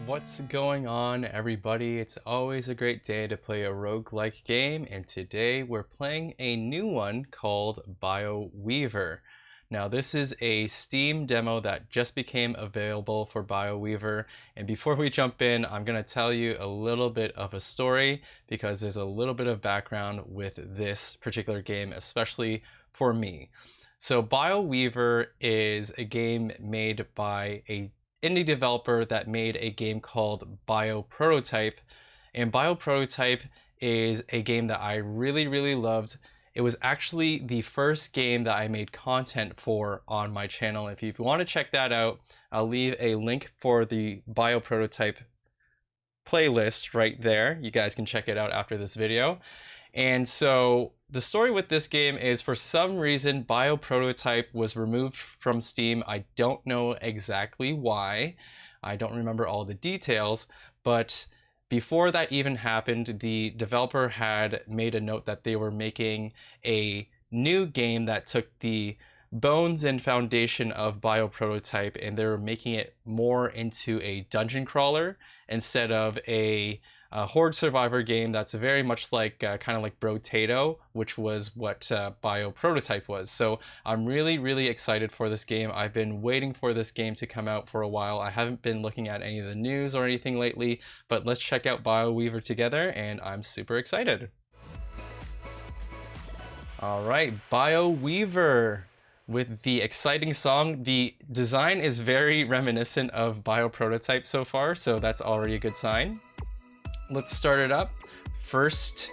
What's going on, everybody? It's always a great day to play a roguelike game, and today we're playing a new one called Bioweaver. Now, this is a Steam demo that just became available for Bioweaver, and before we jump in, I'm going to tell you a little bit of a story because there's a little bit of background with this particular game, especially for me. So Bioweaver is a game made by a indie developer that made a game called Bioprototype, and Bioprototype is a game that I really loved. It was actually the first game that I made content for on my channel. If you want to check that out, I'll leave a link for the Bioprototype playlist right there. You guys can check it out after this video. And so the story with this game is, for some reason, Bioprototype was removed from Steam. I don't know exactly why. I don't remember all the details, but before that even happened, the developer had made a note that they were making a new game that took the bones and foundation of Bioprototype, and they were making it more into a dungeon crawler instead of a horde survivor game that's very much like kind of like Brotato, which was what Bioprototype was. So I'm really excited for this game. I've been waiting for this game to come out for a while. I haven't been looking at any of the news or anything lately, but let's check out Bioweaver together, and I'm super excited. All right, Bioweaver with the exciting song. The design is very reminiscent of Bioprototype so far, so that's already a good sign. Let's start it up. First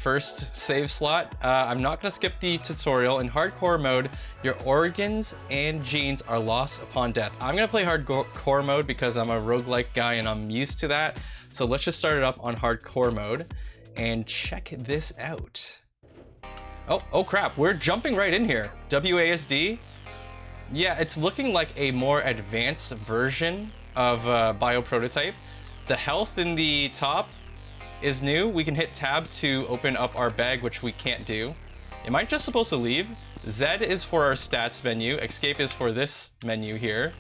save slot. I'm not going to skip the tutorial. In hardcore mode, your organs and genes are lost upon death. I'm going to play hardcore mode because I'm a roguelike guy and I'm used to that. So let's just start it up on hardcore mode and check this out. Oh crap, we're jumping right in here. WASD. Yeah, it's looking like a more advanced version of Bioprototype. The health in the top is new. We can hit tab to open up our bag, which we can't do. Am I just supposed to leave? Z is for our stats menu. Escape is for this menu here.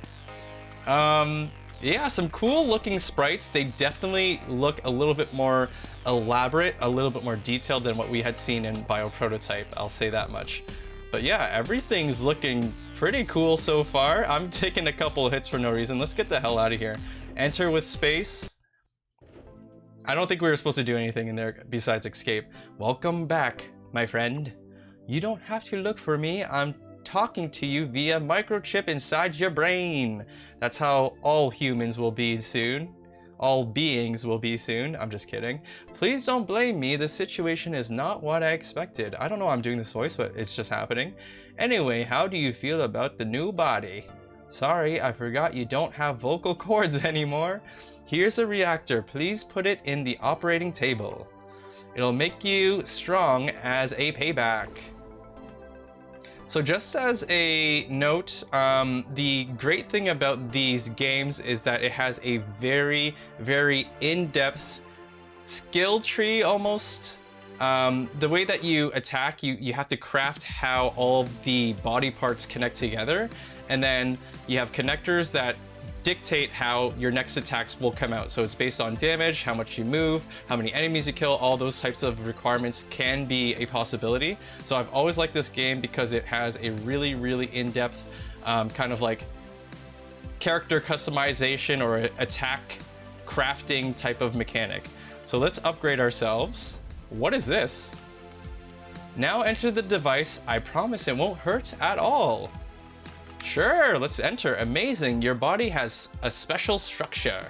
Yeah, some cool looking sprites. They definitely look a little bit more elaborate, a little bit more detailed than what we had seen in Bioprototype. I'll say that much. But yeah, everything's looking pretty cool so far. I'm taking a couple of hits for no reason. Let's get the hell out of here. Enter with space. I don't think we were supposed to do anything in there besides escape. Welcome back, my friend. You don't have to look for me. I'm talking to you via microchip inside your brain. That's how all humans will be soon. All beings will be soon. I'm just kidding. Please don't blame me. The situation is not what I expected. I don't know why I'm doing this voice, but it's just happening. Anyway, how do you feel about the new body? Sorry, I forgot you don't have vocal cords anymore. Here's a reactor. Please put it in the operating table. It'll make you strong as a payback. So just as a note, the great thing about these games is that it has a very in-depth skill tree almost. The way that you attack, you have to craft how all of the body parts connect together, and then you have connectors that dictate how your next attacks will come out. So it's based on damage, how much you move, how many enemies you kill. All those types of requirements can be a possibility. So I've always liked this game because it has a really in-depth kind of like character customization or attack crafting type of mechanic. So let's upgrade ourselves. What is this? Now enter the device. I promise it won't hurt at all. Sure, let's enter. Amazing, your body has a special structure.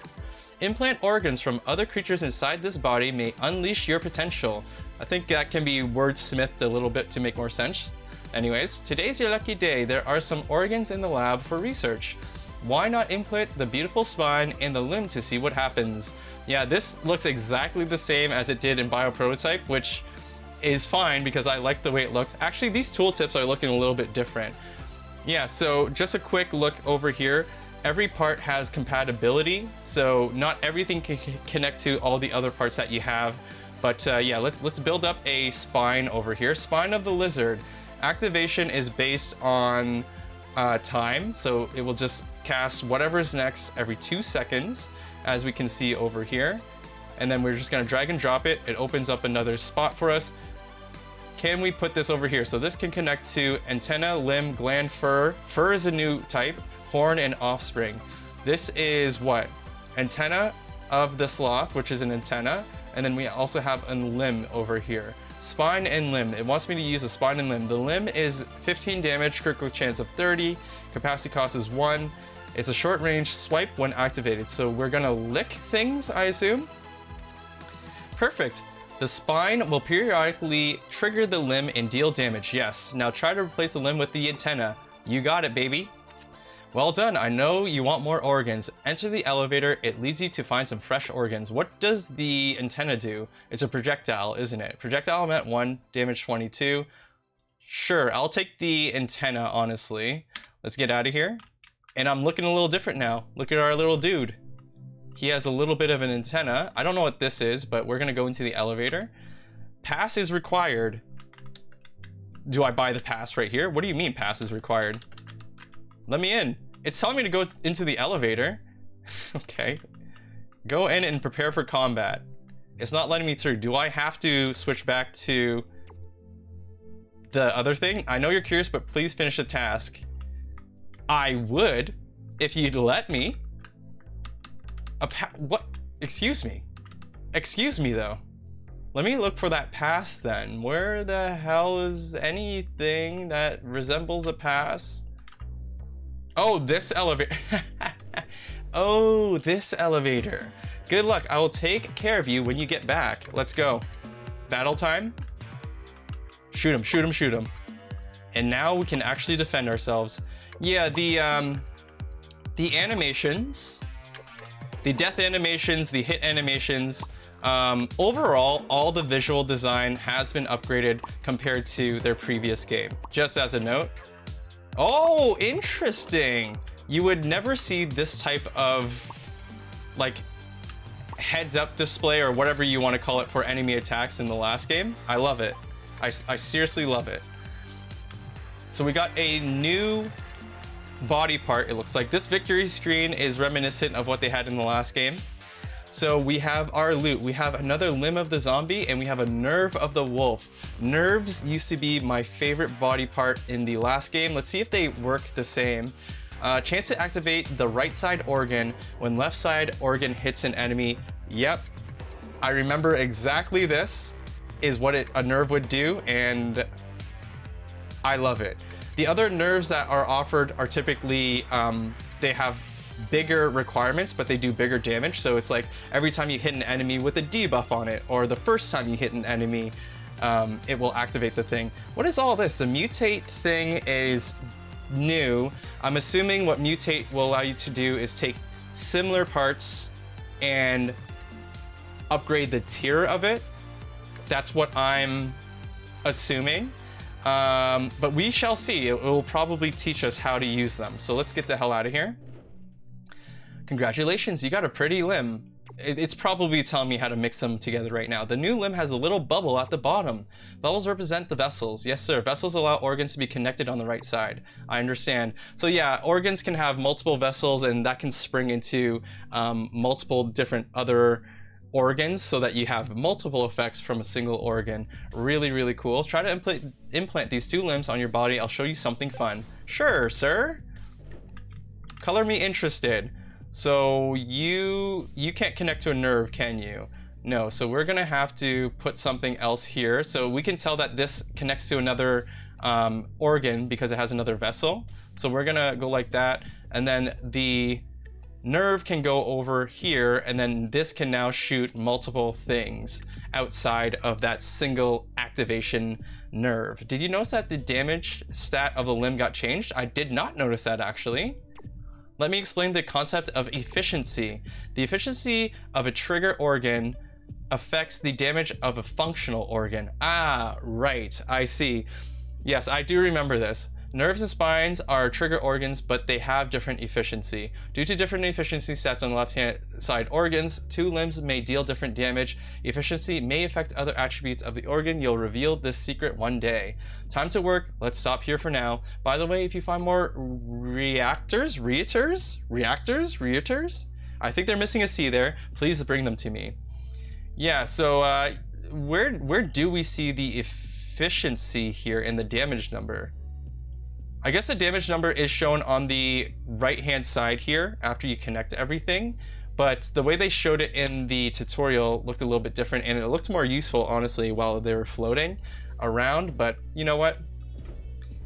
Implant organs from other creatures inside this body may unleash your potential. I think that can be wordsmithed a little bit to make more sense. Anyways, today's your lucky day. There are some organs in the lab for research. Why not implant the beautiful spine in the limb to see what happens? Yeah, this looks exactly the same as it did in Bioprototype, which is fine because I like the way it looks. Actually, these tooltips are looking a little bit different. Yeah, so just a quick look over here. Every part has compatibility, so not everything can connect to all the other parts that you have. But yeah, let's build up a spine over here. Spine of the lizard. Activation is based on time, so it will just cast whatever's next every 2 seconds, as we can see over here. And then we're just gonna drag and drop it. It opens up another spot for us. Can we put this over here? So this can connect to antenna, limb, gland, fur. Fur is a new type, horn, and offspring. This is what? Antenna of the sloth, which is an antenna. And then we also have a limb over here. Spine and limb. It wants me to use a spine and limb. The limb is 15 damage, critical chance of 30. Capacity cost is 1. It's a short range swipe when activated. So we're gonna lick things, I assume. Perfect. The spine will periodically trigger the limb and deal damage. Yes. Now try to replace the limb with the antenna. You got it, baby. Well done. I know you want more organs. Enter the elevator. It leads you to find some fresh organs. What does the antenna do? It's a projectile, isn't it? Projectile meant 1, damage 22. Sure, I'll take the antenna, honestly. Let's get out of here. And I'm looking a little different now. Look at our little dude. He has a little bit of an antenna. I don't know what this is, but we're gonna go into the elevator. Pass is required. Do I buy the pass right here? What do you mean pass is required? Let me in. It's telling me to go into the elevator. Okay. Go in and prepare for combat. It's not letting me through. Do I have to switch back to the other thing? I know you're curious, but please finish the task. I would, if you'd let me. What? Excuse me. Excuse me, though. Let me look for that pass, then. Where the hell is anything that resembles a pass? Oh, this elevator. Oh, this elevator. Good luck. I will take care of you when you get back. Let's go. Battle time. Shoot him, shoot him, shoot him. And now we can actually defend ourselves. Yeah, the animations, the death animations, the hit animations, overall, all the visual design has been upgraded compared to their previous game. Just as a note. Oh, interesting. You would never see this type of like heads up display or whatever you want to call it for enemy attacks in the last game. I love it. I seriously love it. So we got a new body part. It looks like this victory screen is reminiscent of what they had in the last game. So we have our loot. We have another limb of the zombie and we have a nerve of the wolf. Nerves used to be my favorite body part in the last game. Let's see if they work the same. Chance to activate the right side organ when left side organ hits an enemy. Yep, I remember exactly this is what a nerve would do, and I love it. The other nerves that are offered are typically, they have bigger requirements, but they do bigger damage. So it's like every time you hit an enemy with a debuff on it, or the first time you hit an enemy, it will activate the thing. What is all this? The mutate thing is new. I'm assuming what mutate will allow you to do is take similar parts and upgrade the tier of it. That's what I'm assuming. But we shall see. It will probably teach us how to use them. So let's get the hell out of here. Congratulations, you got a pretty limb. It's probably telling me how to mix them together right now. The new limb has a little bubble at the bottom. Bubbles represent the vessels. Yes, sir. Vessels allow organs to be connected on the right side. I understand. So yeah, organs can have multiple vessels, and that can spring into multiple different other organs so that you have multiple effects from a single organ. Really, really cool. Try to implant these 2 limbs on your body. I'll show you something fun. Sure, sir. Color me interested. So you can't connect to a nerve, can you? No, so we're gonna have to put something else here. So we can tell that this connects to another organ because it has another vessel. So we're gonna go like that, and then the nerve can go over here, and then this can now shoot multiple things outside of that single activation nerve. Did you notice that the damage stat of the limb got changed? I did not notice that, actually. Let me explain the concept of efficiency. The efficiency of a trigger organ affects the damage of a functional organ. Ah, right, I see. Yes, I do remember this. Nerves and spines are trigger organs, but they have different efficiency. Due to different efficiency stats on the left-hand side organs, two limbs may deal different damage. Efficiency may affect other attributes of the organ. You'll reveal this secret one day. Time to work. Let's stop here for now. By the way, if you find more reactors? I think they're missing a C there. Please bring them to me. Yeah, so where do we see the efficiency here in the damage number? I guess the damage number is shown on the right-hand side here after you connect everything, but the way they showed it in the tutorial looked a little bit different, and it looked more useful, honestly, while they were floating around. But you know what?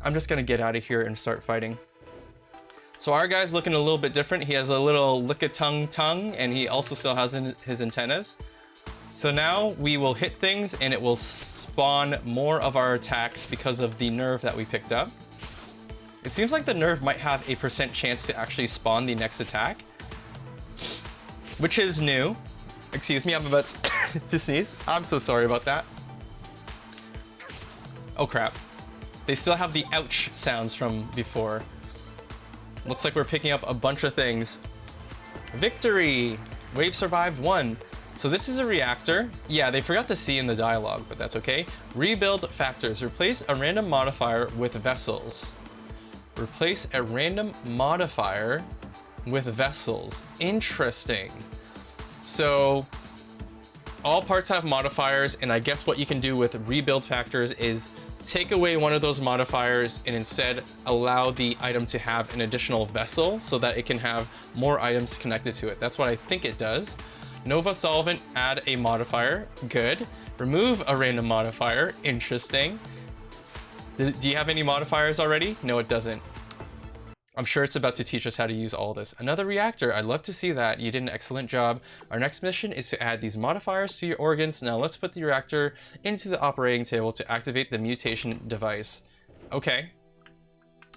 I'm just gonna get out of here and start fighting. So our guy's looking a little bit different. He has a little lick-a-tongue, and he also still has his antennas. So now we will hit things, and it will spawn more of our attacks because of the nerve that we picked up. It seems like the nerve might have a % chance to actually spawn the next attack, which is new. Excuse me, I'm about to sneeze. I'm so sorry about that. Oh crap. They still have the ouch sounds from before. Looks like we're picking up a bunch of things. Victory! Wave survived 1. So this is a reactor. Yeah, they forgot the C in the dialogue, but that's okay. Rebuild factors. Replace a random modifier with vessels. Replace a random modifier with vessels. Interesting. So all parts have modifiers, and I guess what you can do with rebuild factors is take away one of those modifiers and instead allow the item to have an additional vessel so that it can have more items connected to it. That's what I think it does. Nova solvent, add a modifier. Good. Remove a random modifier. Interesting. Do you have any modifiers already? No, it doesn't. I'm sure it's about to teach us how to use all this. Another reactor. I'd love to see that. You did an excellent job. Our next mission is to add these modifiers to your organs. Now let's put the reactor into the operating table to activate the mutation device. Okay.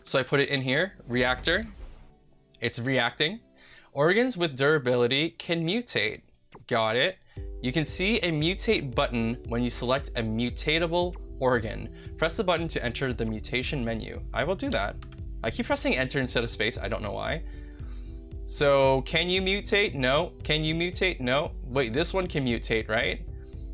So I put it in here. Reactor. It's reacting. Organs with durability can mutate. Got it. You can see a mutate button when you select a mutatable organ. Press the button to enter the mutation menu. I will do that. I keep pressing enter instead of space. I don't know why. So can you mutate? No. Can you mutate? No. Wait, this one can mutate, right?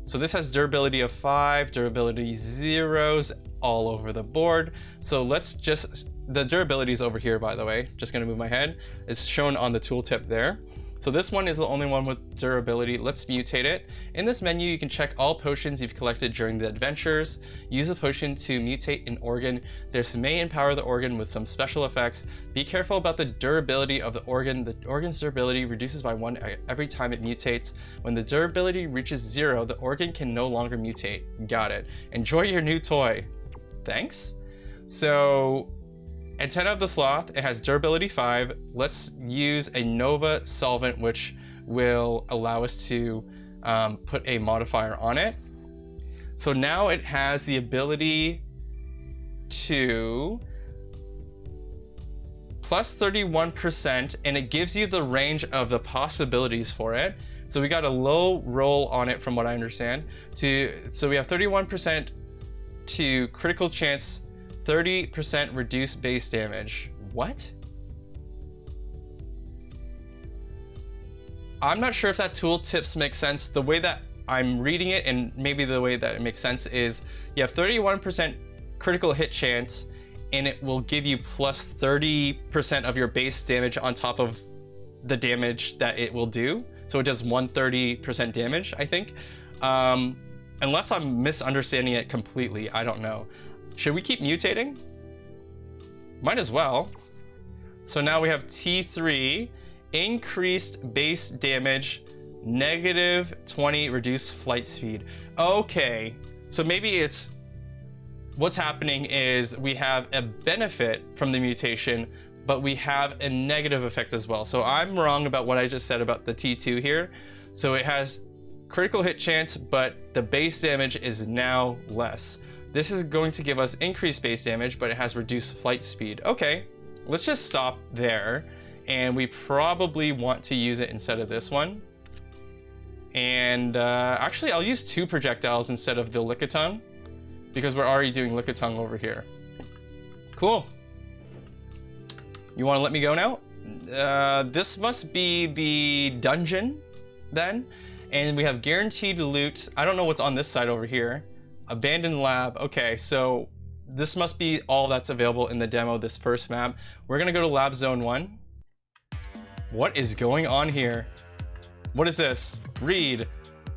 So this has durability of 5, durability 0s all over the board. So let's just, the durability is over here, by the way. Just gonna move my head. It's shown on the tooltip there. So this one is the only one with durability. Let's mutate it. In this menu, you can check all potions you've collected during the adventures. Use a potion to mutate an organ. This may empower the organ with some special effects. Be careful about the durability of the organ. The organ's durability reduces by 1 every time it mutates. When the durability reaches 0, the organ can no longer mutate. Got it. Enjoy your new toy. Thanks. So, antenna of the sloth, it has durability 5. Let's use a Nova solvent, which will allow us to put a modifier on it. So now it has the ability to plus 31%, and it gives you the range of the possibilities for it. So we got a low roll on it from what I understand. So we have 31% to critical chance, 30% reduced base damage. What? I'm not sure if that tooltips make sense. The way that I'm reading it, and maybe the way that it makes sense, is you have 31% critical hit chance, and it will give you plus 30% of your base damage on top of the damage that it will do. So it does 130% damage, I think. Unless I'm misunderstanding it completely, I don't know. Should we keep mutating? Might as well. So now we have T3, increased base damage, -20 reduced flight speed. Okay, so maybe it's, what's happening is we have a benefit from the mutation, but we have a negative effect as well. So I'm wrong about what I just said about the T2 here. So it has critical hit chance, but the base damage is now less. This is going to give us increased base damage, but it has reduced flight speed. Okay, let's just stop there. And we probably want to use it instead of this one. And actually, I'll use 2 projectiles instead of the lick-a-tongue, because we're already doing lick-a-tongue over here. Cool. You want to let me go now? This must be the dungeon then. And we have guaranteed loot. I don't know what's on this side over here. Abandoned lab. Okay, so this must be all that's available in the demo, this first map. We're gonna go to lab zone 1. What is going on here? What is this? Read.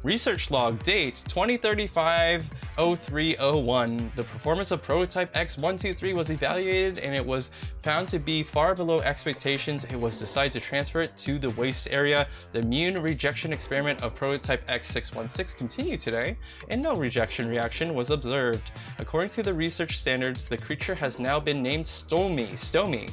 Research log, date 2035-0301. The performance of prototype X123 was evaluated and it was found to be far below expectations. It was decided to transfer it to the waste area. The immune rejection experiment of prototype X616 continued today and no rejection reaction was observed. According to the research standards, the creature has now been named Stomy,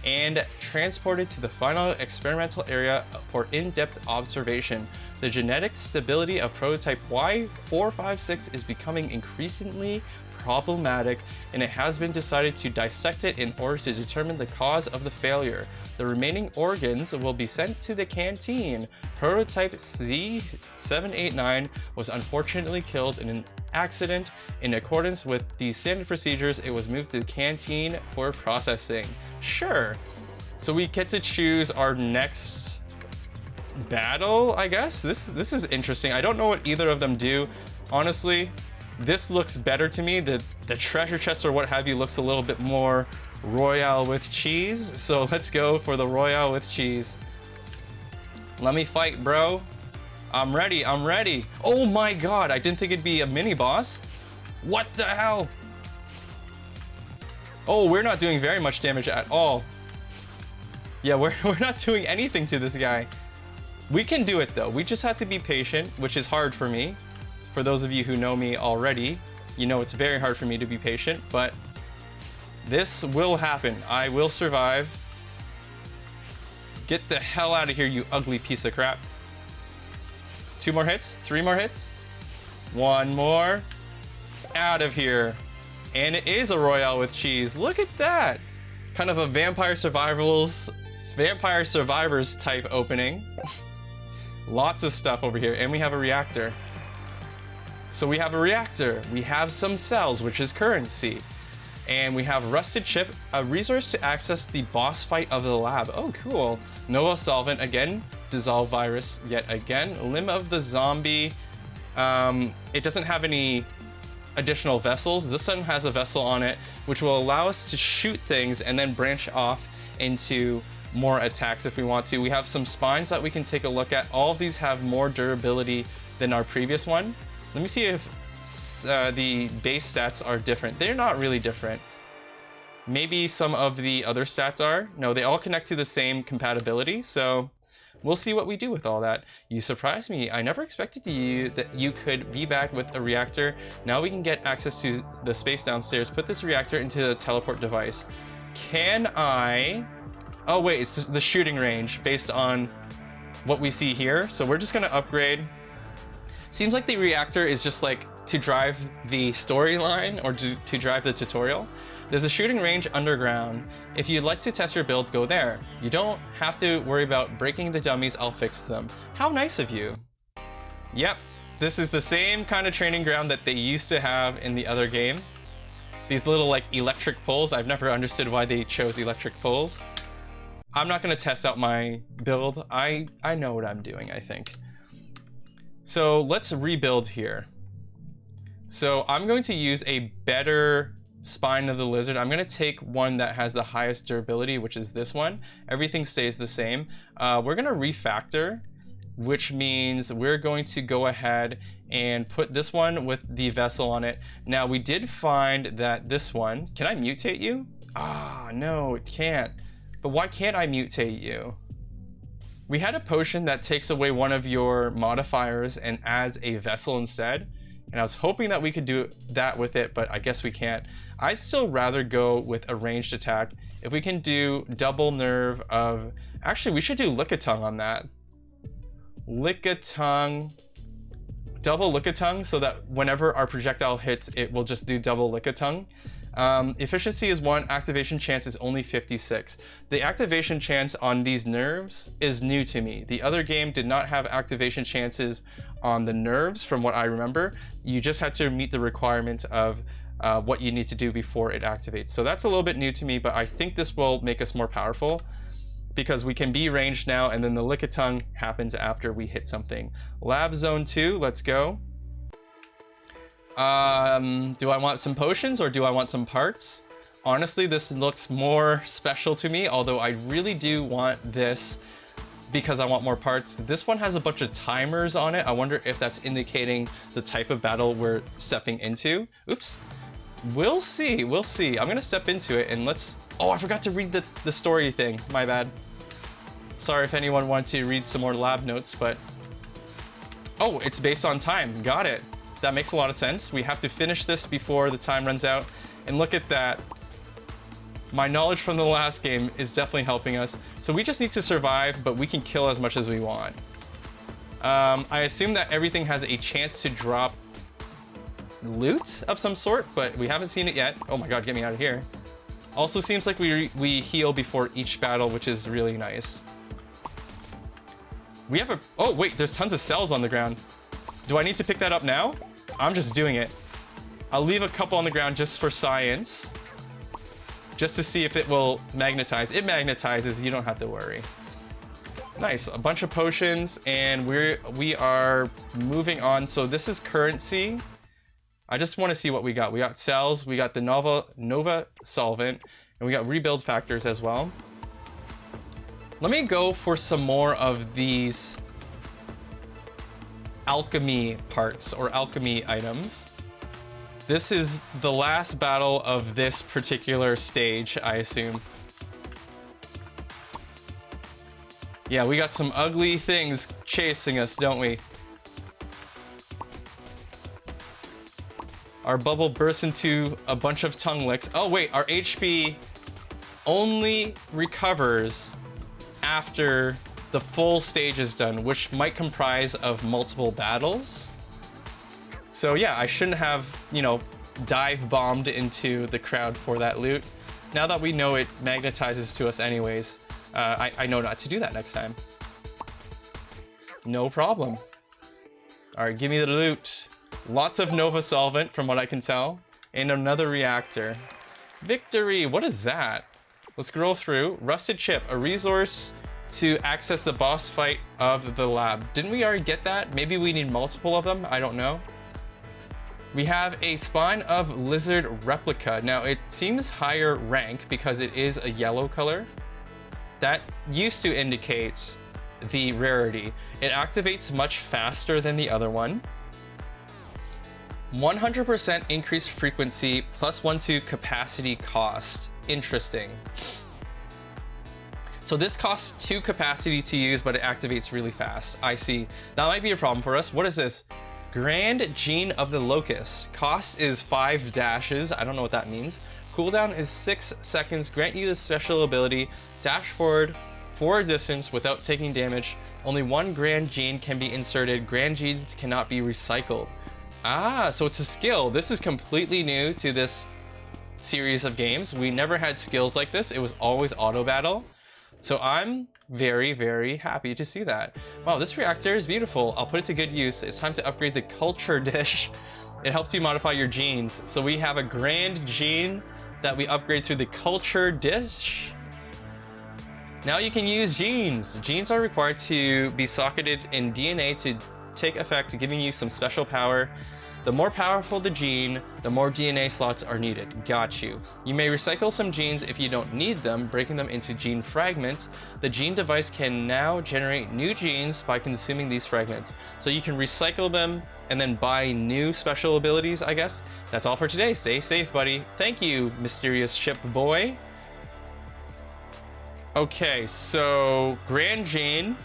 and transported to the final experimental area for in-depth observation. The genetic stability of prototype Y456 is becoming increasingly problematic, and it has been decided to dissect it in order to determine the cause of the failure. The remaining organs will be sent to the canteen. Prototype Z789 was unfortunately killed in an accident. In accordance with the standard procedures, it was moved to the canteen for processing. Sure. So we get to choose our next battle, I guess. This is interesting. I don't know what either of them do. Honestly, this looks better to me. The treasure chest or what have you looks a little bit more royale with cheese. So let's go for the royale with cheese. Let me fight, bro. I'm ready. I'm ready. Oh my god, I didn't think it'd be a mini boss. What the hell? Oh, we're not doing very much damage at all. Yeah, we're not doing anything to this guy. We can do it though. We just have to be patient, which is hard for me. For those of you who know me already, you know it's very hard for me to be patient, but this will happen. I will survive. Get the hell out of here, you ugly piece of crap. 2 more hits, 3 more hits. 1 more. Out of here. And it is a royale with cheese. Look at that. Kind of a Vampire Survivors type opening. Lots of stuff over here. And we have a reactor. So we have a reactor. We have some cells, which is currency. And we have rusted chip, a resource to access the boss fight of the lab. Oh, cool. Nova solvent again. Dissolve virus yet again. Limb of the zombie. It doesn't have any additional vessels. This one has a vessel on it, which will allow us to shoot things and then branch off into more attacks if we want to. We have some spines that we can take a look at. All of these have more durability than our previous one. Let me see if the base stats are different. They're not really different. Maybe some of the other stats are. No, they all connect to the same compatibility, so we'll see what we do with all that. You surprised me. I never expected that you could be back with a reactor. Now we can get access to the space downstairs. Put this reactor into the teleport device. Can I... Oh wait, it's the shooting range based on what we see here. So we're just gonna upgrade. Seems like the reactor is just like to drive the storyline or to drive the tutorial. There's a shooting range underground. If you'd like to test your build, go there. You don't have to worry about breaking the dummies, I'll fix them. How nice of you. Yep, this is the same kind of training ground that they used to have in the other game. These little like electric poles, I've never understood why they chose electric poles. I'm not gonna test out my build. I know what I'm doing, I think. So let's rebuild here. So I'm going to use a better spine of the lizard. I'm gonna take one that has the highest durability, which is this one. Everything stays the same. We're gonna refactor, which means we're going to go ahead and put this one with the vessel on it. Now we did find that this one, can I mutate you? Ah, no, it can't. But why can't I mutate you? We had a potion that takes away one of your modifiers and adds a vessel instead. And I was hoping that we could do that with it, but I guess we can't. I'd still rather go with a ranged attack. If we can do double nerve of... Actually, we should do Lick-a-Tongue on that. Lick-a-Tongue. Double Lick-a-Tongue so that whenever our projectile hits, it will just do double Lick-a-Tongue. Efficiency is 1, activation chance is only 56. The activation chance on these nerves is new to me. The other game did not have activation chances on the nerves from what I remember. You just had to meet the requirement of what you need to do before it activates. So that's a little bit new to me, but I think this will make us more powerful because we can be ranged now, and then the Lickitung happens after we hit something. Lab Zone 2, let's go. Do I want some potions or do I want some parts? Honestly, this looks more special to me, although I really do want this because I want more parts. This one has a bunch of timers on it. I wonder if that's indicating the type of battle we're stepping into. Oops. We'll see, we'll see. I'm gonna step into it and let's... Oh, I forgot to read the story thing. My bad. Sorry if anyone wanted to read some more lab notes, but... Oh, it's based on time. Got it. That makes a lot of sense. We have to finish this before the time runs out. And look at that. My knowledge from the last game is definitely helping us. So we just need to survive, but we can kill as much as we want. I assume that everything has a chance to drop loot of some sort, but we haven't seen it yet. Oh my god, get me out of here. Also seems like we heal before each battle, which is really nice. We have a... Oh wait, there's tons of cells on the ground. Do I need to pick that up now? I'm just doing it. I'll leave a couple on the ground just for science. Just to see if it will magnetize. It magnetizes, you don't have to worry. Nice, a bunch of potions, and we are moving on. So this is currency. I just want to see what we got. We got cells, we got the Nova solvent, and we got rebuild factors as well. Let me go for some more of these alchemy parts or alchemy items. This is the last battle of this particular stage, I assume. Yeah, we got some ugly things chasing us, don't we? Our bubble bursts into a bunch of tongue licks. Oh wait, our HP only recovers after the full stage is done, which might comprise of multiple battles. So yeah, I shouldn't have, you know, dive bombed into the crowd for that loot. Now that we know it magnetizes to us anyways, I know not to do that next time. No problem. All right, give me the loot. Lots of Nova solvent from what I can tell, and another reactor. Victory, what is that? Let's scroll through. Rusted chip, a resource to access the boss fight of the lab. Didn't we already get that? Maybe we need multiple of them, I don't know. We have a spine of lizard replica. Now it seems higher rank because it is a yellow color. That used to indicate the rarity. It activates much faster than the other one. 100% increased frequency, plus 1 to capacity cost. Interesting. So this costs 2 capacity to use, but it activates really fast. I see. That might be a problem for us. What is this? Grand Gene of the Locust. Cost is 5 dashes. I don't know what that means. Cooldown is 6 seconds. Grant you the special ability, dash forward for a distance without taking damage. Only 1 Grand Gene can be inserted. Grand Genes cannot be recycled. Ah, so it's a skill. This is completely new to this series of games. We never had skills like this. It was always auto battle. So I'm very, very happy to see that. Wow, this reactor is beautiful. I'll put it to good use. It's time to upgrade the culture dish. It helps you modify your genes. So we have a grand gene that we upgrade through the culture dish. Now you can use genes. Genes are required to be socketed in DNA to take effect, giving you some special power. The more powerful the gene, the more DNA slots are needed. Got you. You may recycle some genes if you don't need them, breaking them into gene fragments. The gene device can now generate new genes by consuming these fragments. So you can recycle them and then buy new special abilities, I guess. That's all for today. Stay safe, buddy. Thank you, mysterious ship boy. Okay, so Grand Gene.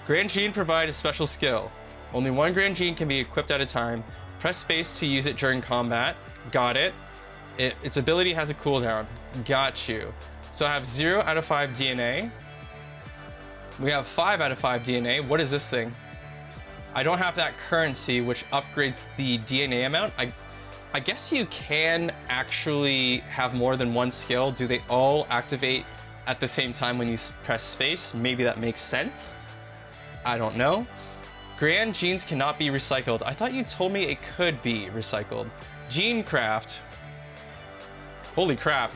Grand Gene provides a special skill. Only 1 Grand Gene can be equipped at a time. Press space to use it during combat. Got it. Its ability has a cooldown. Got you. So I have 0 out of 5 DNA. We have 5 out of 5 DNA. What is this thing? I don't have that currency, which upgrades the DNA amount. I guess you can actually have more than 1 skill. Do they all activate at the same time when you press space? Maybe that makes sense. I don't know. Grand genes cannot be recycled. I thought you told me it could be recycled. Gene craft. Holy crap.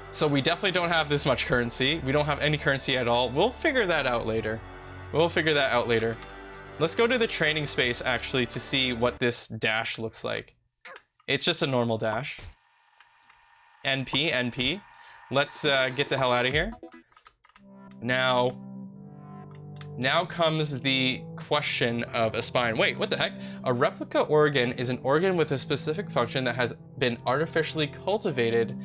So we definitely don't have this much currency. We don't have any currency at all. We'll figure that out later. We'll figure that out later. Let's go to the training space actually to see what this dash looks like. It's just a normal dash. NP, NP. Let's get the hell out of here. Now comes the question of a spine. Wait, what the heck? A replica organ is an organ with a specific function that has been artificially cultivated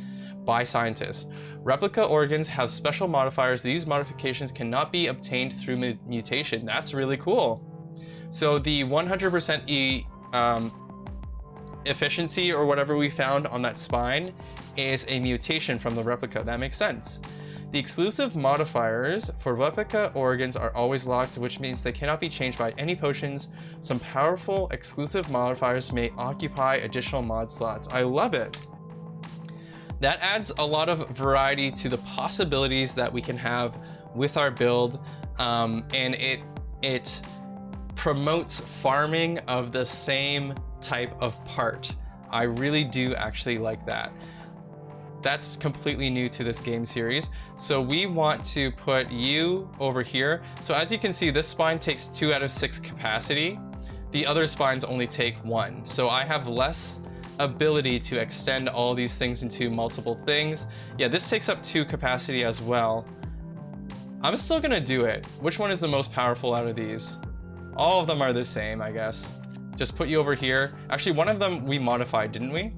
by scientists. Replica organs have special modifiers. These modifications cannot be obtained through mutation. That's really cool. So the 100% efficiency or whatever we found on that spine is a mutation from the replica. That makes sense. The exclusive modifiers for replica organs are always locked, which means they cannot be changed by any potions. Some powerful exclusive modifiers may occupy additional mod slots. I love it. That adds a lot of variety to the possibilities that we can have with our build, and it promotes farming of the same type of part. I really do actually like that. That's completely new to this game series. So we want to put you over here. So as you can see, this spine takes 2 out of 6 capacity. The other spines only take 1. So I have less ability to extend all these things into multiple things. Yeah, this takes up 2 capacity as well. I'm still gonna do it. Which one is the most powerful out of these? All of them are the same, I guess. Just put you over here. Actually, one of them we modified, didn't we?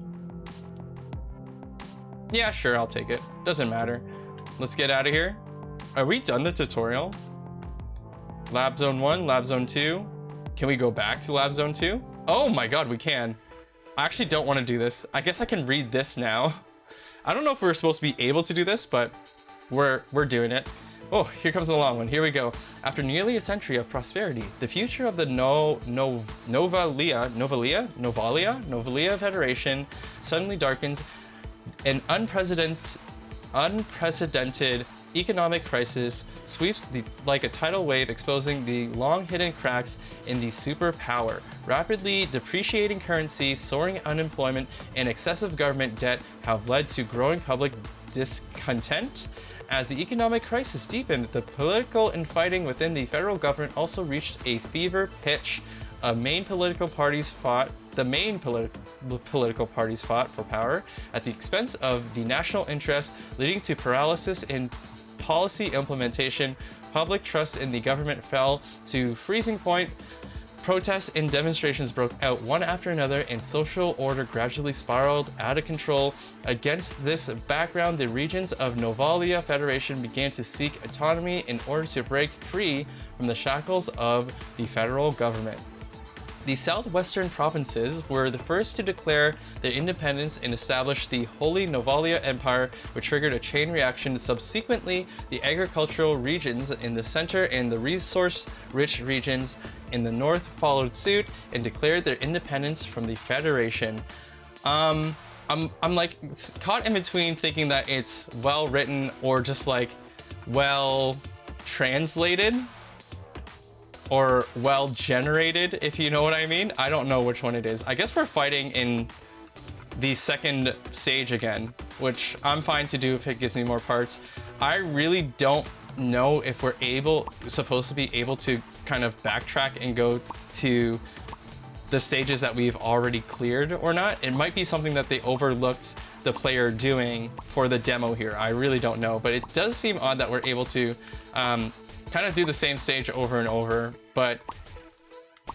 Yeah, sure, I'll take it. Doesn't matter. Let's get out of here. Are we done the tutorial? Lab Zone 1, Lab Zone 2. Can we go back to Lab Zone 2? Oh my god, we can. I actually don't want to do this. I guess I can read this now. I don't know if we're supposed to be able to do this, but we're doing it. Oh, here comes the long one. Here we go. After nearly a century of prosperity, the future of the Novalia Federation suddenly darkens. An unprecedented economic crisis sweeps like a tidal wave, exposing the long-hidden cracks in the superpower. Rapidly depreciating currency, soaring unemployment, and excessive government debt have led to growing public discontent. As the economic crisis deepened, the political infighting within the federal government also reached a fever pitch. The main political parties fought for power at the expense of the national interest, leading to paralysis in policy implementation. Public trust in the government fell to freezing point. Protests and demonstrations broke out one after another, and social order gradually spiraled out of control. Against this background, the regions of Novalia Federation began to seek autonomy in order to break free from the shackles of the federal government. The southwestern provinces were the first to declare their independence and establish the Holy Novalia Empire, which triggered a chain reaction. Subsequently, the agricultural regions in the center and the resource-rich regions in the north followed suit and declared their independence from the Federation. I'm like caught in between thinking that it's well written or just like well translated. Or well generated, if you know what I mean. I don't know which one it is. I guess we're fighting in the second stage again, which I'm fine to do if it gives me more parts. I really don't know if we're supposed to be able to kind of backtrack and go to the stages that we've already cleared or not. It might be something that they overlooked the player doing for the demo here. I really don't know, but it does seem odd that we're able to kind of do the same stage over and over, but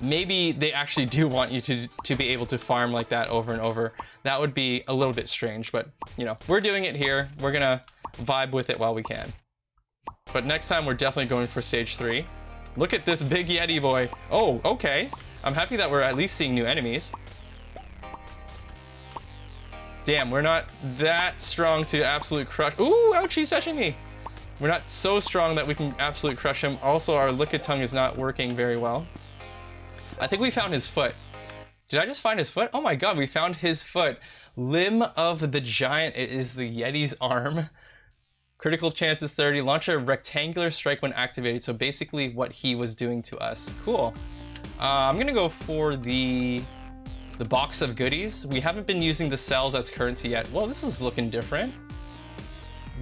maybe they actually do want you to be able to farm like that over and over. That would be a little bit strange, but you know, we're doing it here. We're gonna vibe with it while we can. But next time we're definitely going for stage 3. Look at this big Yeti boy. Oh, okay. I'm happy that we're at least seeing new enemies. Damn, we're not that strong to absolute crush. Ooh, ouchie sashimi. We're not so strong that we can absolutely crush him. Also, our Lickitung is not working very well. I think we found his foot. Did I just find his foot? Oh my god, we found his foot. Limb of the giant. It is the Yeti's arm. Critical chance is 30. Launch a rectangular strike when activated. So basically what he was doing to us. Cool. I'm gonna go for the The box of goodies. We haven't been using the cells as currency yet. Well, this is looking different.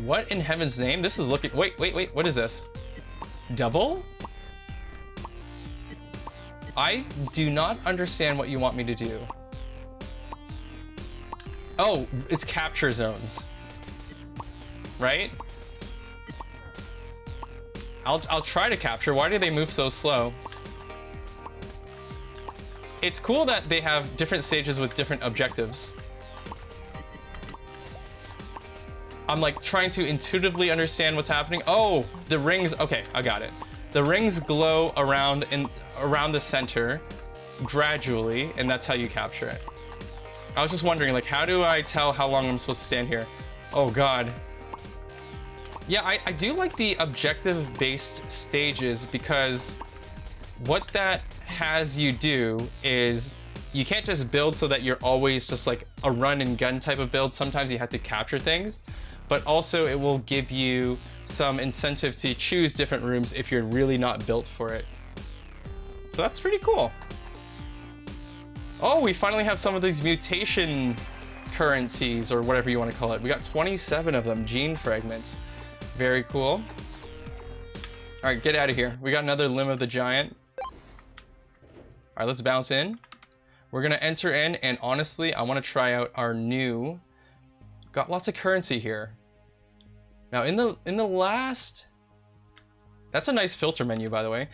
What in heaven's name? This is looking... Wait, what is this? Double? I do not understand what you want me to do. Oh, it's capture zones. Right? I'll try to capture. Why do they move so slow? It's cool that they have different stages with different objectives. I'm like trying to intuitively understand what's happening. Oh, the rings. Okay, I got it. The rings glow around the center gradually, and that's how you capture it. I was just wondering, like, how do I tell how long I'm supposed to stand here? Oh God. Yeah, I do like the objective-based stages, because what that has you do is you can't just build so that you're always just like a run and gun type of build. Sometimes you have to capture things, but also it will give you some incentive to choose different rooms if you're really not built for it. So that's pretty cool. Oh, we finally have some of these mutation currencies, or whatever you want to call it. We got 27 of them, gene fragments. Very cool. All right, get out of here. We got another limb of the giant. All right, let's bounce in. We're gonna enter in, and honestly, I want to try out our new. Got lots of currency here. Now, in the last. That's a nice filter menu, by the way.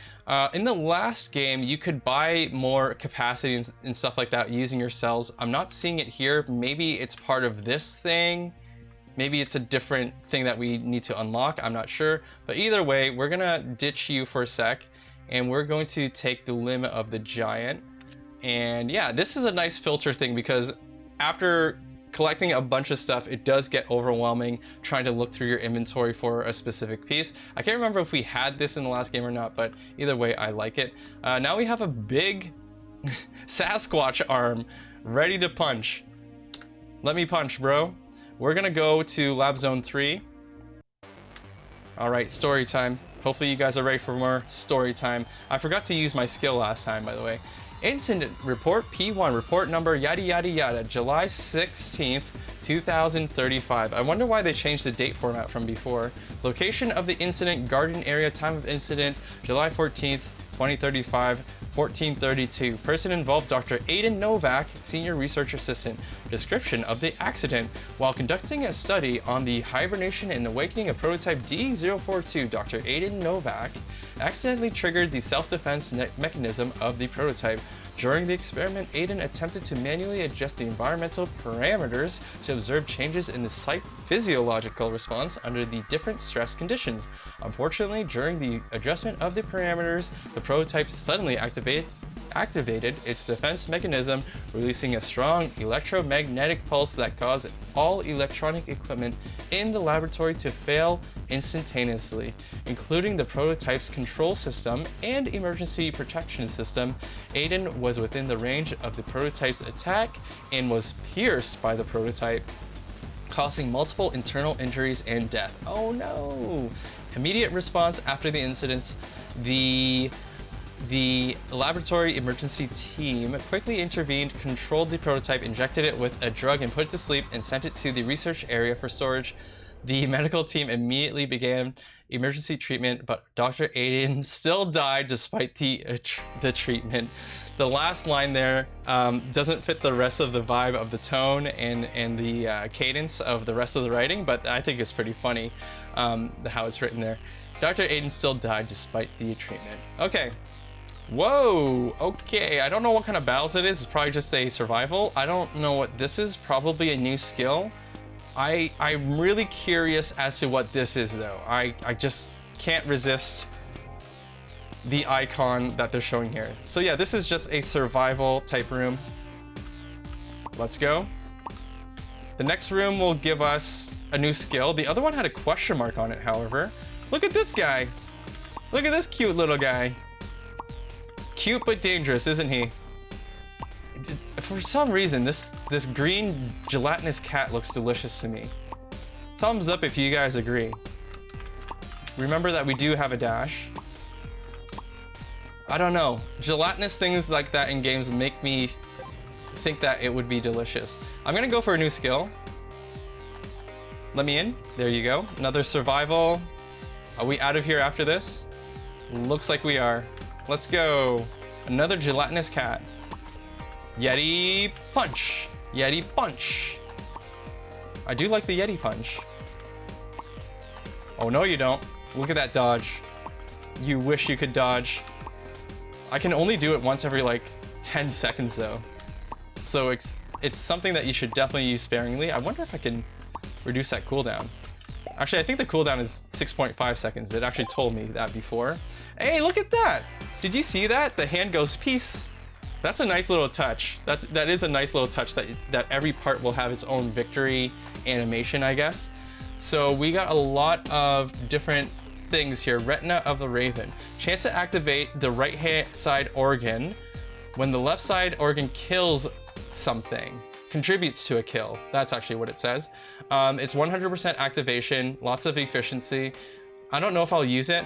In the last game, you could buy more capacity and stuff like that using your cells. I'm not seeing it here. Maybe it's part of this thing. Maybe it's a different thing that we need to unlock. I'm not sure. But either way, we're gonna ditch you for a sec, and we're going to take the limb of the giant. And yeah, this is a nice filter thing, because after collecting a bunch of stuff, it does get overwhelming trying to look through your inventory for a specific piece. I can't remember if we had this in the last game or not, but either way, I like it. Now we have a big Sasquatch arm ready to punch. Let me punch, bro. We're gonna go to Lab Zone 3. All right, story time. Hopefully you guys are ready for more story time. I forgot to use my skill last time, by the way. Incident report P1, report number yada yada yada, July 16th, 2035. I wonder why they changed the date format from before. Location of the incident, garden area, time of incident, July 14th, 2035, 1432. Person involved, Dr. Aiden Novak, Senior Research Assistant. Description of the accident. While conducting a study on the hibernation and awakening of prototype D042, Dr. Aiden Novak accidentally triggered the self-defense mechanism of the prototype. During the experiment, Aiden attempted to manually adjust the environmental parameters to observe changes in the site physiological response under the different stress conditions. Unfortunately, during the adjustment of the parameters, the prototype suddenly activated its defense mechanism, releasing a strong electromagnetic pulse that caused all electronic equipment in the laboratory to fail instantaneously, including the prototype's control system and emergency protection system. Aiden was within the range of the prototype's attack and was pierced by the prototype, causing multiple internal injuries and death. Oh no! Immediate response after the incidents, the laboratory emergency team quickly intervened, controlled the prototype, injected it with a drug, and put it to sleep, and sent it to the research area for storage. The medical team immediately began emergency treatment, but Dr. Aiden still died despite the treatment. The last line there doesn't fit the rest of the vibe of the tone and the cadence of the rest of the writing, but I think it's pretty funny how it's written there. Dr. Aiden still died despite the treatment. Okay. Whoa, okay. I don't know what kind of battles it is. It's probably just a survival. I don't know what this is. Probably a new skill. I'm really curious as to what this is, though. I just can't resist the icon that they're showing here. So yeah, this is just a survival type room. Let's go. The next room will give us a new skill. The other one had a question mark on it, however. Look at this guy. Look at this cute little guy. Cute but dangerous, isn't he? For some reason, this green gelatinous cat looks delicious to me. Thumbs up if you guys agree. Remember that we do have a dash. I don't know. Gelatinous things like that in games make me think that it would be delicious. I'm gonna go for a new skill. Let me in. There you go. Another survival. Are we out of here after this? Looks like we are. Let's go. Another gelatinous cat. Yeti punch. Yeti punch. I do like the Yeti punch. Oh, no, you don't. Look at that dodge. You wish you could dodge. I can only do it once every like 10 seconds though. So it's something that you should definitely use sparingly. I wonder if I can reduce that cooldown. Actually, I think the cooldown is 6.5 seconds. It actually told me that before. Hey, look at that. Did you see that? The hand goes peace. That's a nice little touch. That is a nice little touch that every part will have its own victory animation, I guess. So we got a lot of different things here. Retina of the Raven. Chance to activate the right hand side organ when the left side organ kills something. Contributes to a kill. That's actually what it says. It's 100% activation, lots of efficiency. I don't know if I'll use it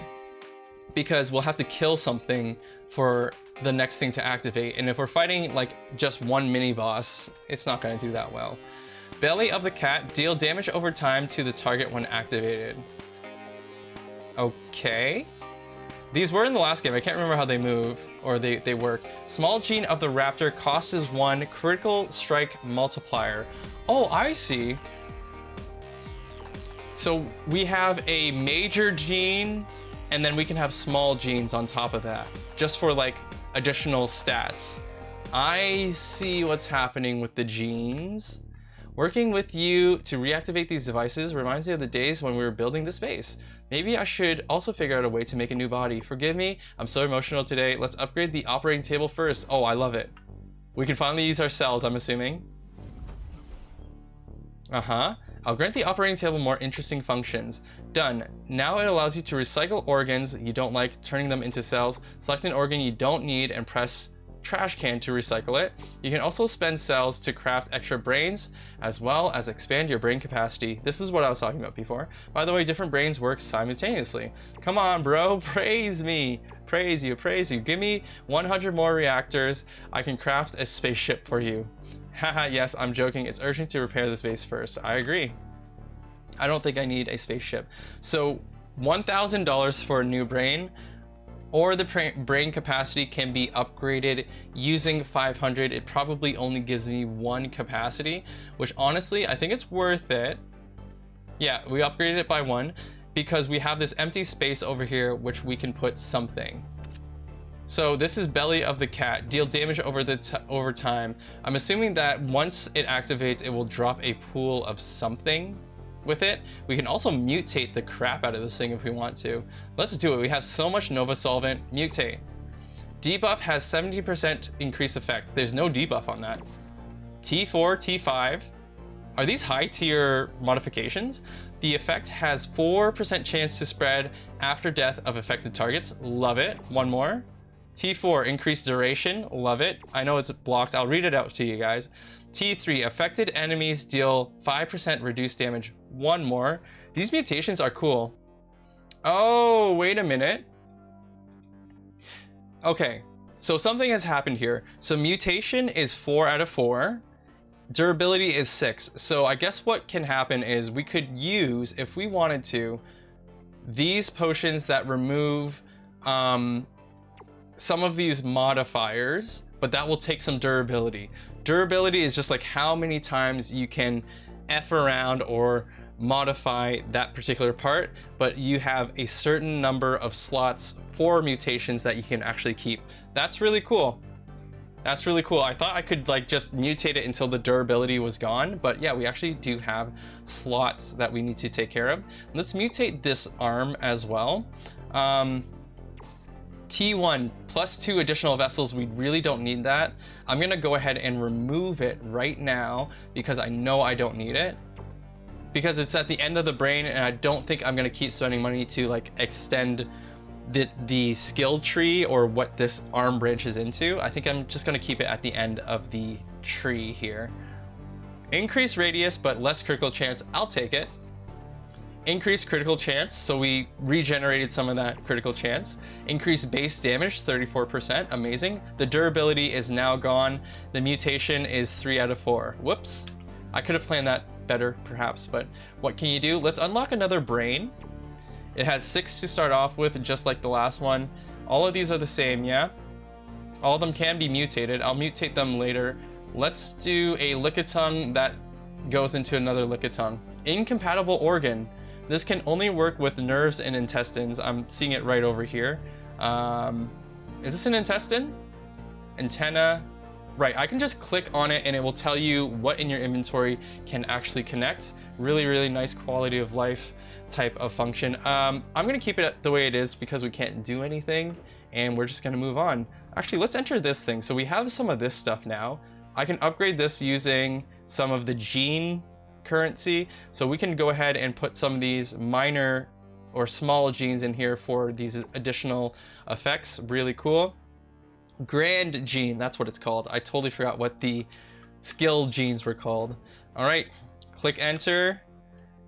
because we'll have to kill something for the next thing to activate. And if we're fighting like just one mini boss, it's not going to do that well. Belly of the Cat. Deal damage over time to the target when activated. Okay. These were in the last game. I can't remember how they move or they work. Small Gene of the Raptor costs 1 critical strike multiplier. Oh, I see. So we have a major gene and then we can have small genes on top of that just for like additional stats. I see what's happening with the genes. Working with you to reactivate these devices reminds me of the days when we were building this base. Maybe I should also figure out a way to make a new body. Forgive me, I'm so emotional today. Let's upgrade the operating table first. Oh, I love it. We can finally use our cells, I'm assuming. I'll grant the operating table more interesting functions. Done. Now it allows you to recycle organs you don't like, turning them into cells. Select an organ you don't need and press trash can to recycle it. You can also spend cells to craft extra brains, as well as expand your brain capacity. This is what I was talking about before. By the way, different brains work simultaneously. Come on, bro, praise me. Praise you, praise you. Give me 100 more reactors. I can craft a spaceship for you. Haha, yes, I'm joking. It's urgent to repair this base first. I agree. I don't think I need a spaceship. So $1,000 for a new brain, or the brain capacity can be upgraded using 500. It probably only gives me 1 capacity, which honestly, I think it's worth it. Yeah, we upgraded it by 1 because we have this empty space over here, which we can put something. So this is Belly of the Cat. Deal damage over time. I'm assuming that once it activates, it will drop a pool of something with it. We can also mutate the crap out of this thing if we want to. Let's do it. We have so much Nova Solvent. Mutate. Debuff has 70% increase effect. There's no debuff on that. T4, T5. Are these high tier modifications? The effect has 4% chance to spread after death of affected targets. Love it. One more. T4, increased duration. Love it. I know it's blocked. I'll read it out to you guys. T3, affected enemies deal 5% reduced damage. One more. These mutations are cool. Oh, wait a minute. Okay, so something has happened here. So mutation is 4 out of 4. Durability is 6. So I guess what can happen is we could use, if we wanted to, these potions that remove some of these modifiers, but that will take some durability. Durability is just like how many times you can F around or modify that particular part, but you have a certain number of slots for mutations that you can actually keep. That's really cool. That's really cool. I thought I could like just mutate it until the durability was gone, but yeah, we actually do have slots that we need to take care of. Let's mutate this arm as well. T1 plus 2 additional vessels. We really don't need that. I'm gonna go ahead and remove it right now because I know I don't need it, because it's at the end of the brain and I don't think I'm gonna keep spending money to like extend the skill tree or what this arm branches into. I think I'm just gonna keep it at the end of the tree here. Increased radius but less critical chance. I'll take it. Increased critical chance, so we regenerated some of that critical chance. Increased base damage, 34%, amazing. The durability is now gone. The mutation is 3 out of 4. Whoops. I could have planned that better, perhaps, but what can you do? Let's unlock another brain. It has 6 to start off with, just like the last one. All of these are the same, yeah? All of them can be mutated. I'll mutate them later. Let's do a Lickitung that goes into another Lickitung. Incompatible organ. This can only work with nerves and intestines. I'm seeing it right over here. Is this an intestine? Antenna. Right, I can just click on it and it will tell you what in your inventory can actually connect. Really, really nice quality of life type of function. I'm gonna keep it the way it is because we can't do anything and we're just gonna move on. Actually, let's enter this thing. So we have some of this stuff now. I can upgrade this using some of the gene currency, so we can go ahead and put some of these minor or small genes in here for these additional effects. Really cool. Grand gene, that's what it's called. I totally forgot what the skill genes were called. All right, click enter,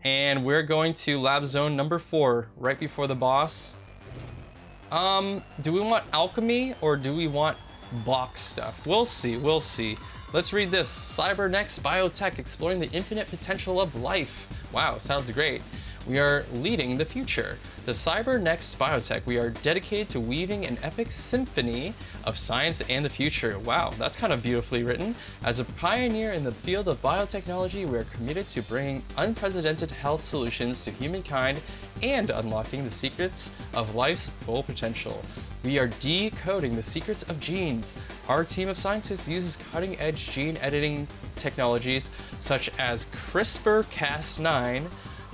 and we're going to lab zone number 4, right before the boss. Do we want alchemy or do we want box stuff? We'll see, we'll see. Let's read this. Cybernext Biotech, exploring the infinite potential of life. Wow, sounds great. We are leading the future. The Cybernext Biotech, we are dedicated to weaving an epic symphony of science and the future. Wow, that's kind of beautifully written. As a pioneer in the field of biotechnology, we are committed to bringing unprecedented health solutions to humankind and unlocking the secrets of life's full potential. We are decoding the secrets of genes. Our team of scientists uses cutting-edge gene editing technologies such as CRISPR-Cas9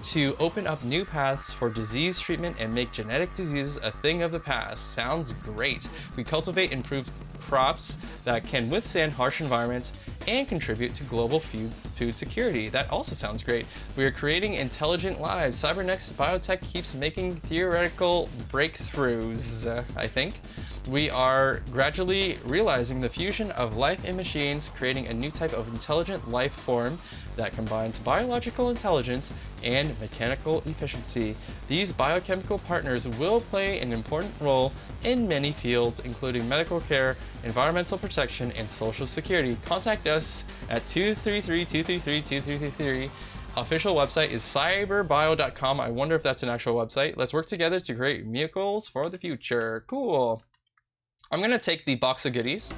to open up new paths for disease treatment and make genetic diseases a thing of the past. Sounds great. We cultivate improved crops that can withstand harsh environments and contribute to global food security. That also sounds great. We are creating intelligent lives. Cybernext Biotech keeps making theoretical breakthroughs, I think. We are gradually realizing the fusion of life and machines, creating a new type of intelligent life form that combines biological intelligence and mechanical efficiency. These biochemical partners will play an important role in many fields, including medical care, environmental protection, and social security. Contact us at 233-233-2333. Official website is cyberbio.com. I wonder if that's an actual website. Let's work together to create vehicles for the future. Cool. I'm gonna take the box of goodies.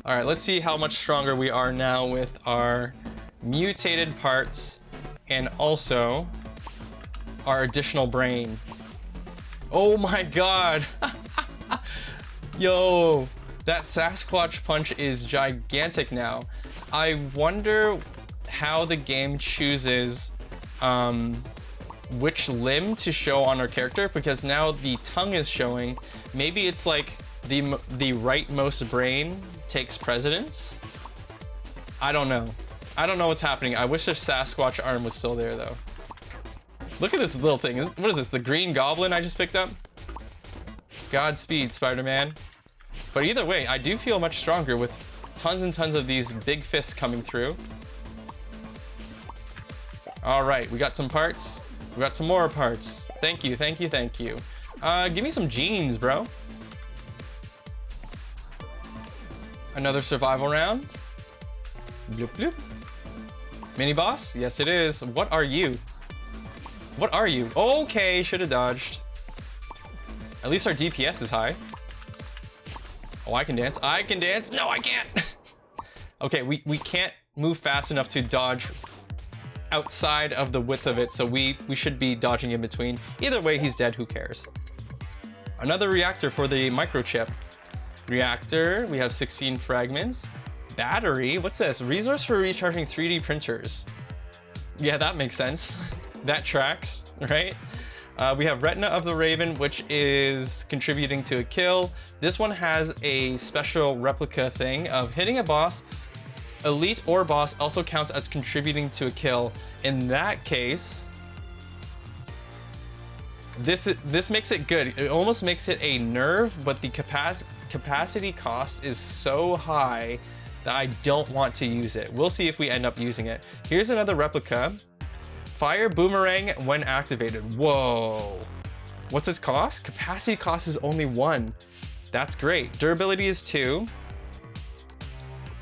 All right, let's see how much stronger we are now with our mutated parts and also our additional brain. Oh my god. Yo, that Sasquatch punch is gigantic now. I wonder how the game chooses which limb to show on our character, because now the tongue is showing. Maybe it's like the rightmost brain takes precedence. I don't know. I don't know what's happening. I wish the Sasquatch arm was still there though. Look at this little thing. What is this, the Green Goblin I just picked up? Godspeed, Spider-Man. But either way, I do feel much stronger with tons and tons of these big fists coming through. All right, we got some parts. We got some more parts. Thank you, thank you, thank you. Give me some genes, bro. Another survival round. Bloop, bloop. Mini boss? Yes, it is. What are you? What are you? Okay, should have dodged. At least our DPS is high. Oh, I can dance. I can dance. No, I can't. Okay, we can't move fast enough to dodge outside of the width of it, so we should be dodging in between. Either way, he's dead. Who cares? Another reactor for the microchip. Reactor, we have 16 fragments. Battery, what's this? Resource for recharging 3D printers. Yeah, that makes sense. That tracks, right? We have Retina of the Raven, which is contributing to a kill. This one has a special replica thing of hitting a boss. Elite or boss also counts as contributing to a kill. In that case, this makes it good. It almost makes it a nerve, but the capacity cost is so high that I don't want to use it. We'll see if we end up using it. Here's another replica Fire boomerang when activated. Whoa. What's its cost? Capacity cost is only 1. That's great. Durability is 2.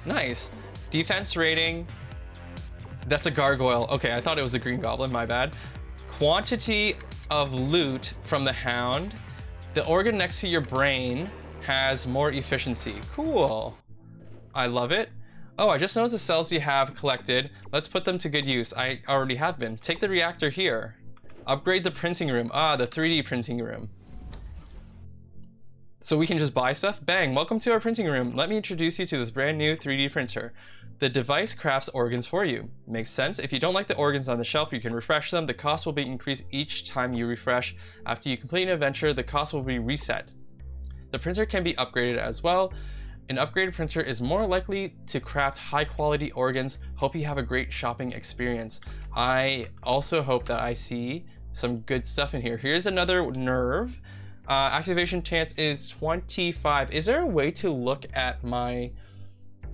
Nice. Defense rating. That's a gargoyle. Okay, I thought it was a green goblin, my bad. Quantity of loot from the hound. The organ next to your brain has more efficiency. Cool. I love it. Oh, I just noticed the cells you have collected. Let's put them to good use. I already have been. Take the reactor here. Upgrade the printing room. Ah, the 3D printing room. So we can just buy stuff? Bang, welcome to our printing room. Let me introduce you to this brand new 3D printer. The device crafts organs for you. Makes sense. If you don't like the organs on the shelf, you can refresh them. The cost will be increased each time you refresh. After you complete an adventure, the cost will be reset. The printer can be upgraded as well. An upgraded printer is more likely to craft high quality organs. Hope you have a great shopping experience. I also hope that I see some good stuff in here. Here's another nerve. Activation chance is 25. Is there a way to look at my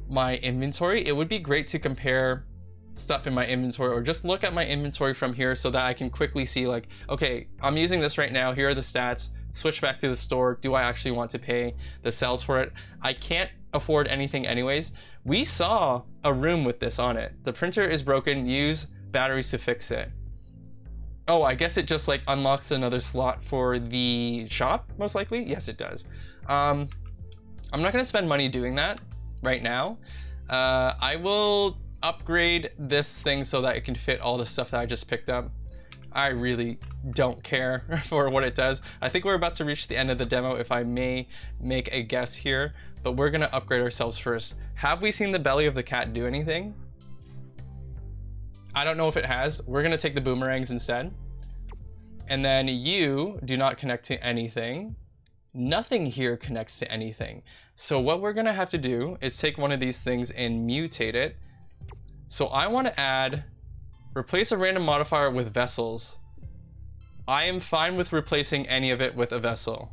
inventory? It would be great to compare stuff in my inventory, or just look at my inventory from here so that I can quickly see, like, okay, I'm using this right now. Here are the stats. Switch back to the store. Do I actually want to pay the sales for it? I can't afford anything anyways. We saw a room with this on it. The printer is broken. Use batteries to fix it. Oh, I guess it just like unlocks another slot for the shop, most likely. Yes, it does. I'm not gonna spend money doing that right now. I will upgrade this thing so that it can fit all the stuff that I just picked up. I really don't care for what it does. I think we're about to reach the end of the demo, if I may make a guess here, but we're gonna upgrade ourselves first. Have we seen the belly of the cat do anything? I don't know if it has. We're gonna take the boomerangs instead. And then you do not connect to anything. Nothing here connects to anything. So what we're gonna have to do is take one of these things and mutate it. So I wanna add, replace a random modifier with vessels. I am fine with replacing any of it with a vessel.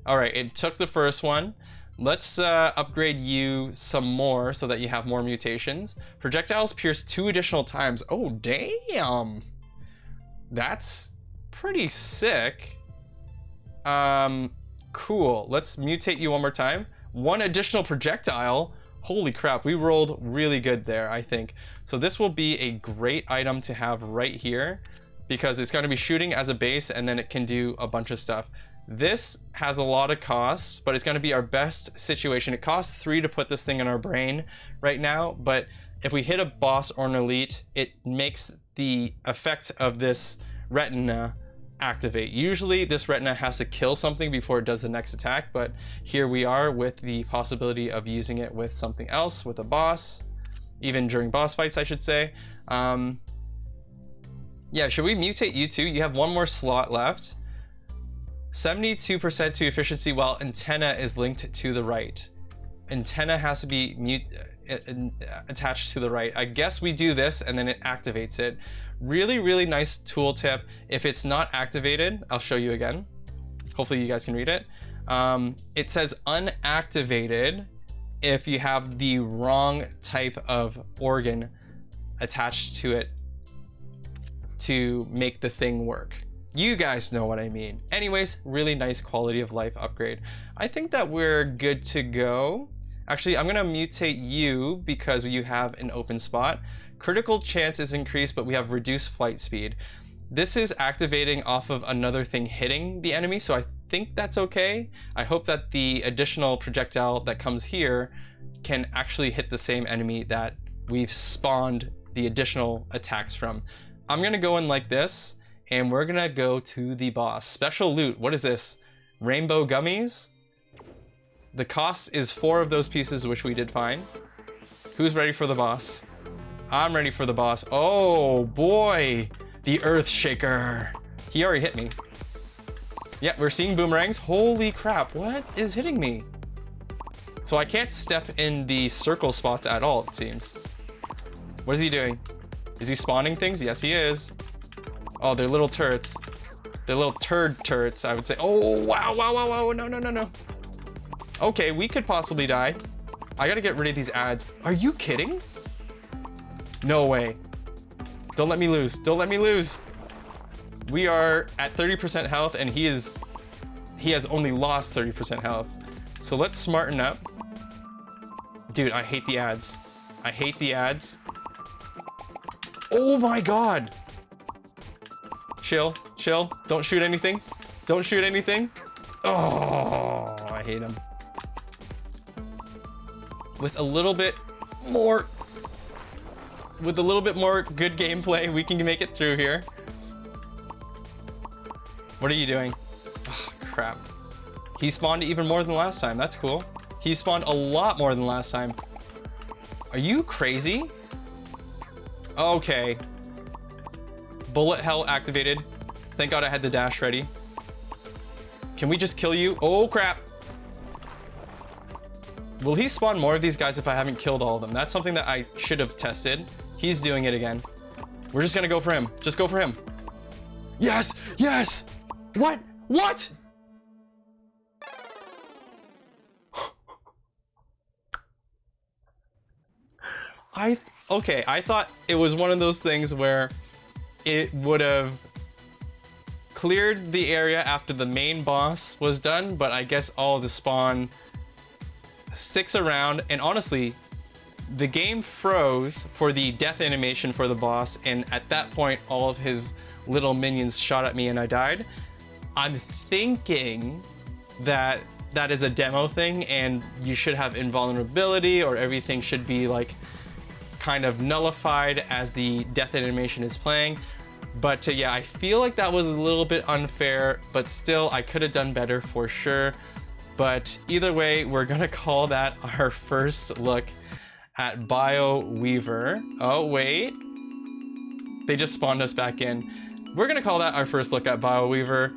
All right, it took the first one. Let's upgrade you some more so that you have more mutations. Projectiles pierce 2 additional times. Oh, damn. That's pretty sick. Cool. Let's mutate you one more time. 1 additional projectile. Holy crap, we rolled really good there, I think. So this will be a great item to have right here because it's going to be shooting as a base and then it can do a bunch of stuff. This has a lot of costs, but it's going to be our best situation. It costs 3 to put this thing in our brain right now, but if we hit a boss or an elite, it makes the effect of this retina activate. Usually this retina has to kill something before it does the next attack, but here we are with the possibility of using it with something else, with a boss, even during boss fights, I should say. Yeah, should we mutate you too? You have 1 more slot left. 72% to efficiency while antenna is linked to the right. Antenna has to be attached to the right. I guess we do this and then it activates it. Really, really nice tooltip. If it's not activated, I'll show you again. Hopefully you guys can read it. It says unactivated if you have the wrong type of organ attached to it to make the thing work. You guys know what I mean. Anyways, really nice quality of life upgrade. I think that we're good to go. Actually, I'm gonna mutate you because you have an open spot. Critical chance is increased, but we have reduced flight speed. This is activating off of another thing hitting the enemy, so I think that's okay. I hope that the additional projectile that comes here can actually hit the same enemy that we've spawned the additional attacks from. I'm gonna go in like this, and we're gonna go to the boss. Special loot, what is this? Rainbow gummies? The cost is 4 of those pieces, which we did find. Who's ready for the boss? I'm ready for the boss. Oh boy, the Earth Shaker. He already hit me. Yeah, we're seeing boomerangs. Holy crap, what is hitting me? So I can't step in the circle spots at all, it seems. What is he doing? Is he spawning things? Yes, he is. Oh, they're little turrets. They're little turd turrets, I would say. Oh, wow, wow, wow, wow, no, no, no, no. Okay, we could possibly die. I gotta get rid of these ads. Are you kidding? No way. Don't let me lose. Don't let me lose. We are at 30% health, and he has only lost 30% health. So let's smarten up. Dude, I hate the ads. I hate the ads. Oh my god. Chill, chill. Don't shoot anything. Don't shoot anything. Oh, I hate him. With a little bit more good gameplay, we can make it through here. What are you doing? Oh, crap. He spawned even more than last time. That's cool. He spawned a lot more than last time. Are you crazy? Okay. Bullet hell activated. Thank God I had the dash ready. Can we just kill you? Oh, crap. Will he spawn more of these guys if I haven't killed all of them? That's something that I should have tested. He's doing it again. We're just gonna go for him. Just go for him. Yes! Yes! What? What? Okay, I thought it was one of those things where it would have cleared the area after the main boss was done, but I guess all of the spawn sticks around, and honestly, the game froze for the death animation for the boss, and at that point, all of his little minions shot at me and I died. I'm thinking that that is a demo thing, and you should have invulnerability, or everything should be like kind of nullified as the death animation is playing. But yeah, I feel like that was a little bit unfair, but still I could have done better for sure. But either way, we're gonna call that our first look at Bioweaver. Oh wait, they just spawned us back in. We're gonna call that our first look at Bioweaver.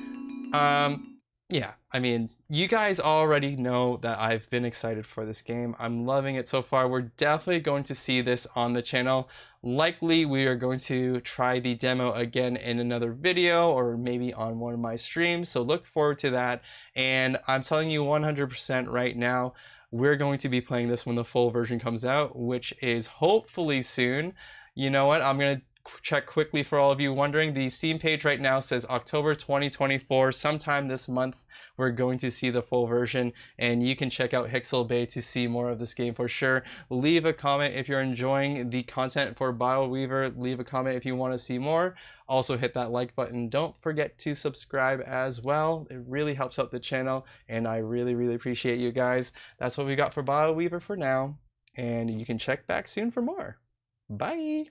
Yeah, I mean, you guys already know that I've been excited for this game. I'm loving it so far. We're definitely going to see this on the channel. Likely we are going to try the demo again in another video, or maybe on one of my streams, so look forward to that. And I'm telling you 100% right now, we're going to be playing this when the full version comes out, which is hopefully soon. You know what, I'm gonna check quickly for all of you wondering. The Steam page right now says October 2024. Sometime this month we're going to see the full version, and you can check out Hixel Bay to see more of this game for sure. Leave a comment if you're enjoying the content for Bioweaver. Leave a comment if you want to see more. Also hit that like button. Don't forget to subscribe as well. It really helps out the channel, and I really appreciate you guys. That's what we got for Bioweaver for now, and you can check back soon for more. Bye!